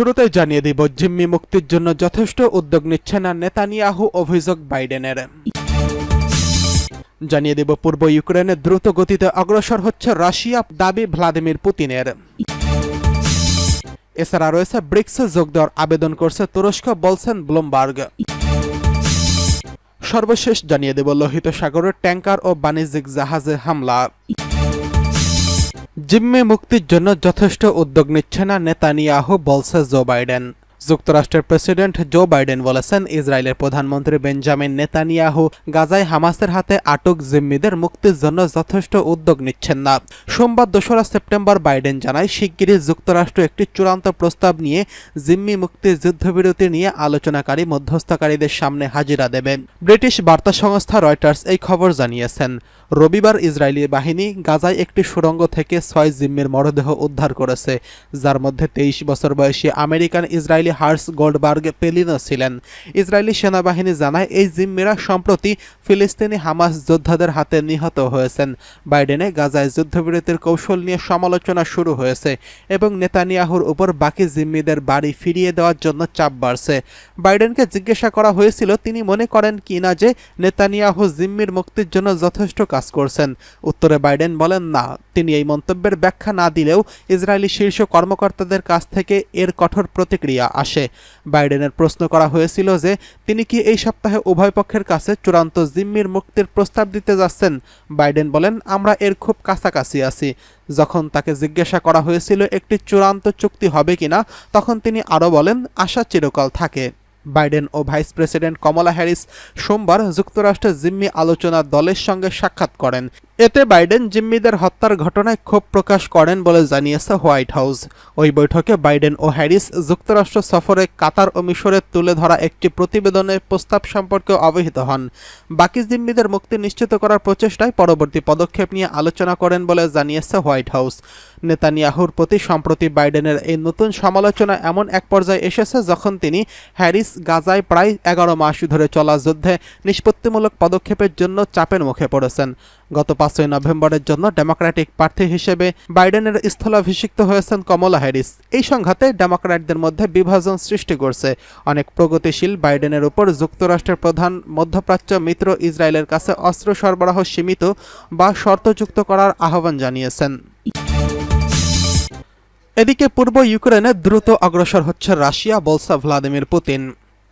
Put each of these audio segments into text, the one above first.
শুরুতেই জানিয়ে দিব, জিম্মি মুক্তির জন্য যথেষ্ট উদ্যোগ নিচ্ছে না নেতানিয়াহু, অভিযোগ বাইডেনের। জানিয়ে দেব, পূর্ব ইউক্রেনে দ্রুত গতিতে অগ্রসর হচ্ছে রাশিয়া, দাবি ভ্লাদিমির পুতিনের। এছাড়া রয়েছে ব্রিক্সে যোগ দেওয়ার আবেদন করছে তুরস্ক, বলছেন ব্লুমবার্গ। সর্বশেষ জানিয়ে দেব, লোহিত সাগরের ট্যাঙ্কার ও বাণিজ্যিক জাহাজে হামলা। জিম্মি মুক্তির জন্য যথেষ্ট উদ্যোগ নিচ্ছে না নেতানিয়াহু, বলছে জো বাইডেন। যুক্তরাষ্ট্রের প্রেসিডেন্ট জো বাইডেন বলেছেন, ইসরায়েলের প্রধানমন্ত্রী বেঞ্জামিন নেতানিয়াহু গাজায় হামাসের হাতে আটক জিম্মিদের মুক্তির জন্য যথেষ্ট উদ্যোগ নিচ্ছেন না। সোমবার ২রা সেপ্টেম্বর বাইডেন জানায়, শিগগিরই যুক্তরাষ্ট্র একটি চূড়ান্ত প্রস্তাব নিয়ে জিম্মি মুক্তির যুদ্ধবিরতি নিয়ে আলোচনাকারী মধ্যস্থকারীদের সামনে হাজিরা দেবে। ব্রিটিশ বার্তা সংস্থা রয়টার্স এই খবর জানিয়েছেন। রবিবার ইসরায়েলি বাহিনী গাজায় একটি সুড়ঙ্গ থেকে ৬ জিম্মির মরদেহ উদ্ধার করেছে, যার মধ্যে ২৩ বছর বয়সী আমেরিকান ইসরায়েলি হার্স গোল্ডবার্গ পেলিনো ছিলেন। ইসরায়েলি সেনাবাহিনী জানায়, এই জিম্মিরা সম্প্রতি ফিলিস্তিনি হামাস যোদ্ধাদের হাতে নিহত হয়েছেন। বাইডেনে গাজায় যুদ্ধবিরতির কৌশল নিয়ে সমালোচনা শুরু হয়েছে এবং নেতানিয়াহুর উপর বাকি জিম্মিদের বাড়ি ফিরিয়ে দেওয়ার জন্য চাপ বাড়ছে। বাইডেনকে জিজ্ঞাসা করা হয়েছিল, তিনি মনে করেন কিনা যে নেতানিয়াহু জিম্মির মুক্তির জন্য যথেষ্ট কাজ করছেন। উত্তরে বাইডেন বলেন, না। তিনি এই মন্তব্যের ব্যাখ্যা না দিলেও ইসরায়েলি শীর্ষ কর্মকর্তাদের কাছ থেকে এর কঠোর প্রতিক্রিয়া আসে। বাইডেনের প্রশ্ন করা হয়েছিল যে তিনি কি এই সপ্তাহে উভয় পক্ষের কাছে চূড়ান্ত জিম্মির মুক্তির প্রস্তাব দিতে যাচ্ছেন। বাইডেন বলেন, আমরা এর খুব কাছাকাছি আছি। যখন তাকে জিজ্ঞাসা করা হয়েছিল একটি চূড়ান্ত চুক্তি হবে কিনা, তখন তিনি আরও বলেন, আশা চিরকাল থাকে। বাইডেন ও ভাইস প্রেসিডেন্ট কমলা হ্যারিস সোমবার যুক্তরাষ্ট্রের জিম্মি আলোচনা দলের সঙ্গে সাক্ষাৎ করেন। এতে বাইডেন জিম্মিদের হত্যার ঘটনায় ক্ষোভ প্রকাশ করেন বলে জানিয়েছে হোয়াইট হাউস। ওই বৈঠকে বাইডেন ও হ্যারিস যুক্তরাষ্ট্র সফরে কাতার ও মিশরে তুলে ধরা একটি প্রতিবেদনের প্রস্তাব সম্পর্কে অবহিত হন। বাকি জিম্মিদের মুক্তি নিশ্চিত করার প্রচেষ্টায় পরবর্তী পদক্ষেপ নিয়ে আলোচনা করেন বলে জানিয়েছে হোয়াইট হাউস। নেতানিয়াহুর প্রতি সম্প্রতি বাইডেনের এই নতুন সমালোচনা এমন এক পর্যায়ে এসেছে যখন তিনি হ্যারিস গাজায় প্রায় ১১ মাস ধরে চলা যুদ্ধে নিষ্পত্তিমূলক পদক্ষেপের জন্য চাপের মুখে পড়েছেন। গত ৫ই নভেম্বরের জন্য ডেমোক্র্যাটিক প্রার্থী হিসেবে বাইডেনের স্থলাভিষিক্ত হয়েছেন কমলা হ্যারিস। এই সংঘাতে ডেমোক্র্যাটদের মধ্যে বিভাজন সৃষ্টি করছে। অনেক প্রগতিশীল বাইডেনের উপর যুক্তরাষ্ট্রের প্রধান মধ্যপ্রাচ্য মিত্র ইসরায়েলের কাছে অস্ত্র সরবরাহ সীমিত বা শর্তযুক্ত করার আহ্বান জানিয়েছেন। এদিকে পূর্ব ইউক্রেনে দ্রুত অগ্রসর হচ্ছে রাশিয়া, বলছে ভ্লাদিমির পুতিন।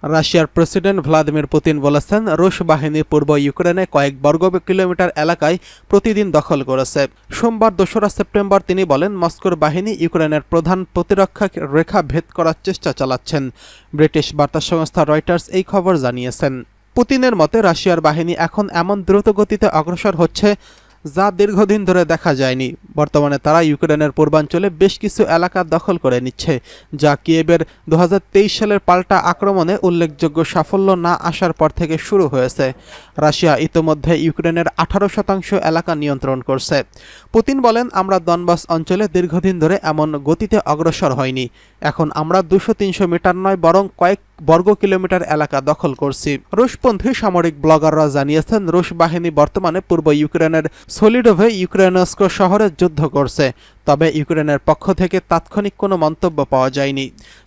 রাশিয়ার প্রেসিডেন্ট ভ্লাদিমির পুতিন বলেছেন, রুশ বাহিনী পূর্ব ইউক্রেনে কয়েক বর্গ কিলোমিটার এলাকায় প্রতিদিন দখল করেছে। সোমবার ২রা সেপ্টেম্বর তিনি বলেন, মস্কোর বাহিনী ইউক্রেনের প্রধান প্রতিরক্ষা রেখা ভেদ করার চেষ্টা চালাচ্ছেন। ব্রিটিশ বার্তা সংস্থা রয়টার্স এই খবর জানিয়েছেন। পুতিনের মতে, রাশিয়ার বাহিনী এখন এমন দ্রুত গতিতে অগ্রসর হচ্ছে যা দীর্ঘদিন ধরে দেখা যায়নি। বর্তমানে তারা ইউক্রেনের পূর্বাঞ্চলে বেশ কিছু এলাকা দখল করে নিচ্ছে, যা কিয়েভের ২০২৩ সালের পাল্টা আক্রমণে উল্লেখযোগ্য সাফল্য না আসার পর থেকে শুরু হয়েছে। রাশিয়া ইতোমধ্যে ইউক্রেনের ১৮% এলাকা নিয়ন্ত্রণ করছে। পুতিন বলেন, আমরা দনবাস অঞ্চলে দীর্ঘদিন ধরে এমন গতিতে অগ্রসর হয়নি। এখন আমরা ২০০-৩০০ মিটার নয়, বরং কয়েক বর্গ কিলোমিটার এলাকা দখল করছি। রুশপন্থী সামরিক ব্লগাররা জানিয়েছেন, রুশ বাহিনী বর্তমানে পূর্ব ইউক্রেনের সলিডোভে ইউক্রেনস্ক শহরে যুদ্ধ করছে, তবে ইউক্রেনের পক্ষ থেকে তাৎক্ষণিক কোনো মন্তব্য পাওয়া যায়নি।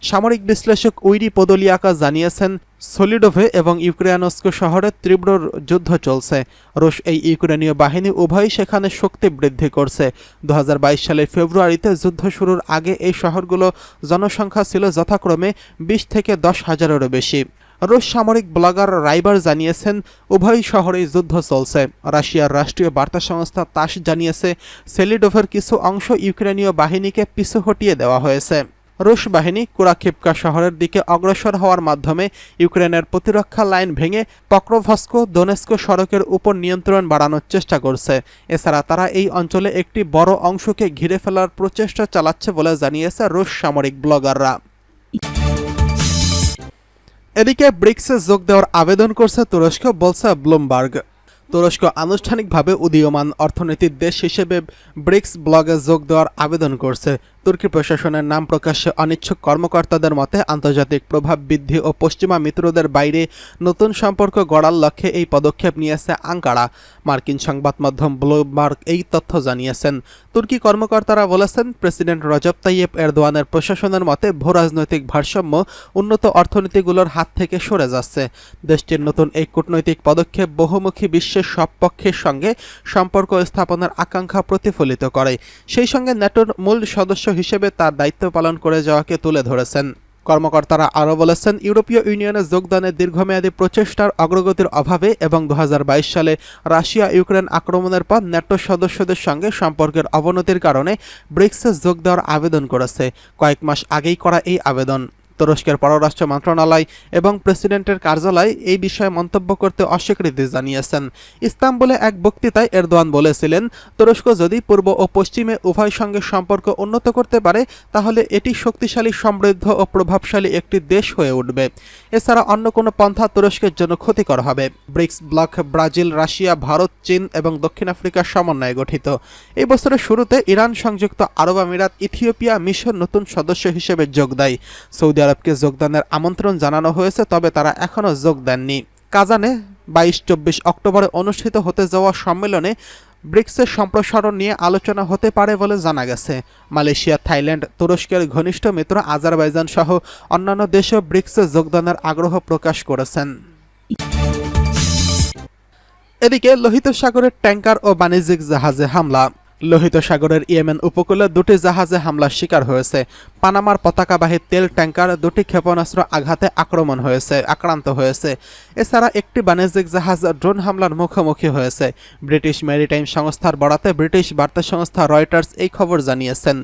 সামরিক বিশ্লেষক উইরি পোদলিয়াকা জানিয়েছেন, সলিডোভে এবং ইউক্রেনস্ক শহরে তীব্র যুদ্ধ চলছে। রুশ এই ইউক্রেনীয় বাহিনী উভয়ই সেখানে শক্তি বৃদ্ধি করছে। ২০২২ সালের ফেব্রুয়ারিতে যুদ্ধ শুরুর আগে এই শহরগুলো জনসংখ্যা ছিল যথাক্রমে ২০ থেকে ১০ হাজারেরও বেশি। রুশ সামরিক ব্লগার রাইবার জানিয়েছেন, উভয় শহরেই যুদ্ধ চলছে। রাশিয়ার রাষ্ট্রীয় বার্তা সংস্থা তাস জানিয়েছে, সেলিডোভের কিছু অংশ ইউক্রেনীয় বাহিনীকে পিছু হটিয়ে দেওয়া হয়েছে। রুশ বাহিনী কুরাখিভকা শহরের দিকে অগ্রসর হওয়ার মাধ্যমে ইউক্রেনের প্রতিরক্ষা লাইন ভেঙে পক্রোভস্ক দোনেস্ক সড়কের উপর নিয়ন্ত্রণ বাড়ানোর চেষ্টা করছে। এছাড়া তারা এই অঞ্চলে একটি বড় অংশকে ঘিরে ফেলার প্রচেষ্টা চালাচ্ছে বলে জানিয়েছে রুশ সামরিক ব্লগাররা। এদিকে ব্রিক্সে যোগ দেওয়ার আবেদন করছে তুরস্ক, বলছে ব্লুমবার্গ। তুরস্ক আনুষ্ঠানিকভাবে উদীয়মান অর্থনীতির দেশ হিসেবে ব্রিক্স ব্লগে যোগ দেওয়ার আবেদন করছে। তুর্কি প্রশাসনের নাম প্রকাশ্যে অনিচ্ছুক কর্মকর্তাদের মতে আন্তর্জাতিক প্রভাব বৃদ্ধি ও পশ্চিমা মিত্রদের বাইরে নতুন সম্পর্ক গড়ার লক্ষ্যে এই পদক্ষেপ নিয়েছে আঙ্কারা। মার্কিন সংবাদ মাধ্যম ব্লুমবার্গ এই তথ্য জানিয়েছেন। তুর্কি কর্মকর্তারা বলেছেন, প্রেসিডেন্ট রজব তাইয়েপ এরদোয়ানের প্রশাসনের মতে ভূরাজনৈতিক ভারসাম্য উন্নত অর্থনীতিগুলোর হাত থেকে সরে যাচ্ছে। দেশটির নতুন এই কূটনৈতিক পদক্ষেপ বহুমুখী বিশ্বের সব পক্ষের সঙ্গে সম্পর্ক স্থাপনের আকাঙ্ক্ষা প্রতিফলিত করে। সেই সঙ্গে ন্যাটোর মূল সদস্য হিসেবে তার দায়িত্ব পালন করে যাওয়াকে তুলে ধরেছেন। কর্মকর্তারা আরও বলেছেন, ইউরোপীয় ইউনিয়নে যোগদানের দীর্ঘমেয়াদী প্রচেষ্টার অগ্রগতির অভাবে এবং 2022 সালে রাশিয়া ইউক্রেন আক্রমণের পর ন্যাটো সদস্যদের সঙ্গে সম্পর্কের অবনতির কারণে ব্রিক্সে যোগ দেওয়ার আবেদন করেছে। কয়েক মাস আগেই করা এই আবেদন। তুরস্কের পররাষ্ট্র মন্ত্রণালয় এবং প্রেসিডেন্টের কার্যালয় এই বিষয়ে মন্তব্য করতে অস্বীকৃতি জানিয়েছেন। ইস্তাম্বুলে এক বক্তৃতায় এরদোয়ান বলেছিলেন, তুরস্ক যদি পূর্ব ও পশ্চিমে উভয় সঙ্গে সম্পর্ক উন্নত করতে পারে তাহলে এটি শক্তিশালী, সমৃদ্ধ ও প্রভাবশালী একটি দেশ হয়ে উঠবে। এছাড়া অন্য কোনো পন্থা তুরস্কের জন্য ক্ষতিকর হবে। BRICS block Brazil, Russia, Bharat, চীন এবং দক্ষিণ আফ্রিকার সমন্বয়ে গঠিত। এই বছরের শুরুতে ইরান, সংযুক্ত আরব আমিরাত, ইথিওপিয়া, মিশর নতুন সদস্য হিসেবে যোগ দেয়। সৌদি আরবকে যোগদানের আমন্ত্রণ জানানো হয়েছে, তবে তারা এখনও যোগ দেননি। কাজানে 22-24 অক্টোবরে অনুষ্ঠিত হতে যাওয়া সম্মেলনে ব্রিক্সের সম্প্রসারণ নিয়ে আলোচনা হতে পারে বলে জানা গেছে। মালয়েশিয়া, থাইল্যান্ড, তুরস্কের ঘনিষ্ঠ মিত্র আজারবাইজান সহ অন্যান্য দেশও ব্রিক্সে যোগদানের আগ্রহ প্রকাশ করেছেন। এদিকে লোহিত সাগরের ট্যাঙ্কার ও বাণিজ্যিক জাহাজে হামলা। লোহিত সাগরের ইয়েমেন উপকূলে দুটি জাহাজে হামলার শিকার হয়েছে। পানামার পতাকাবাহী তেল ট্যাঙ্কার দুটি ক্ষেপণাস্ত্র আঘাতে আক্রান্ত হয়েছে। এছাড়া একটি বাণিজ্যিক জাহাজ ড্রোন হামলার মুখোমুখি হয়েছে। ব্রিটিশ মেরিটাইম সংস্থার বরাতে ব্রিটিশ বার্তা সংস্থা রয়টার্স এই খবর জানিয়েছেন।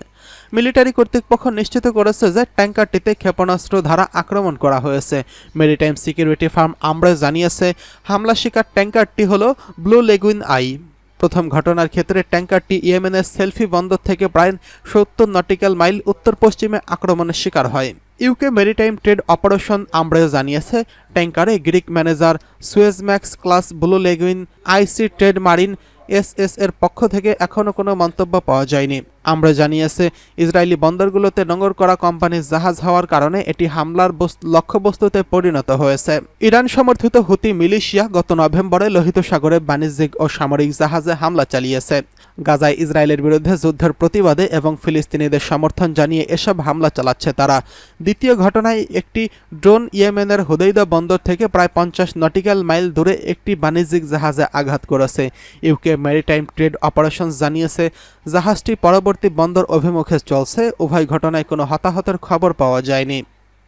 মিলিটারি কর্তৃপক্ষ নিশ্চিত করেছে যে ট্যাঙ্কারটিতে ক্ষেপণাস্ত্র দ্বারা আক্রমণ করা হয়েছে। মেরিটাইম সিকিউরিটি ফার্ম আমব্রে জানিয়েছে, হামলা শিকার ট্যাঙ্কারটি হল ব্লু লেগুইন আই। প্রথম ঘটনার ক্ষেত্রে ট্যাঙ্কারটি ইয়েমেনের সেলফি বন্দর থেকে প্রায় 70 নটিক্যাল মাইল উত্তর পশ্চিমে আক্রমণের শিকার হয়। ইউকে মেরিটাইম ট্রেড অপারেশন আমব্রে জানিয়েছে, ট্যাঙ্কারে গ্রিক ম্যানেজার সুয়েজম্যাক্স ক্লাস ব্লু লেগুইন আইসি ট্রেড মারিন এসএস এর পক্ষ থেকে এখনও কোনো মন্তব্য পাওয়া যায়নি। আমরা জানিয়েছে, ইসরায়েলি বন্দরগুলোতে নোঙর করা কোম্পানির জাহাজ হওয়ার কারণে এটি হামলার লক্ষ্যবস্তুতে পরিণত হয়েছে। ইরান সমর্থিত হুতি মিলিশিয়া গত নভেম্বরে লোহিত সাগরে বাণিজ্যিক ও সামরিক জাহাজে হামলা চালিয়েছে। গাজায় ইসরায়েলের বিরুদ্ধে যুদ্ধের প্রতিবাদে এবং ফিলিস্তিনিদের সমর্থন জানিয়ে এসব হামলা চালাচ্ছে তারা। দ্বিতীয় ঘটনায় একটি ড্রোন ইয়েমেনের হুদাইদা বন্দর থেকে প্রায় 50 নটিক্যাল মাইল দূরে একটি বাণিজ্যিক জাহাজে আঘাত করেছে। ইউকে মেরিটাইম ট্রেড অপারেশন জানিয়েছে, জাহাজটি পরবর্তী বন্দর অভিমুখে চলছে। উভয় ঘটনায় কোনো হতাহতের খবর পাওয়া যায়নি।